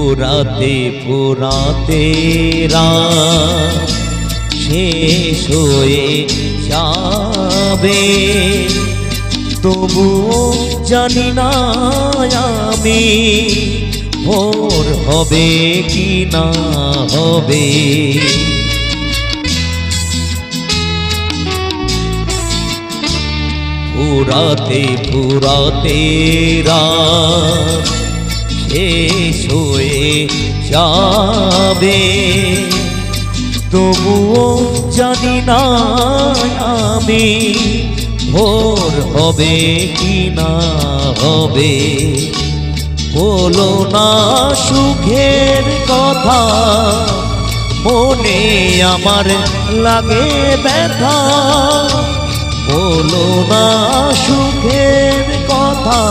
ফুরাতে ফুরাতে রাত শেষ হয়ে যাবে, তবুও জানি না আমি ভোর হবে কি না হবে। ফুরাতে ফুরাতে রাত শেষ হয়ে যাবে, তবুও জানি না আমি ভোর হবে কি না হবে। বলো না সুখের কথা, মনে আমার লাগে ব্যথা। বলো না সুখের কথা।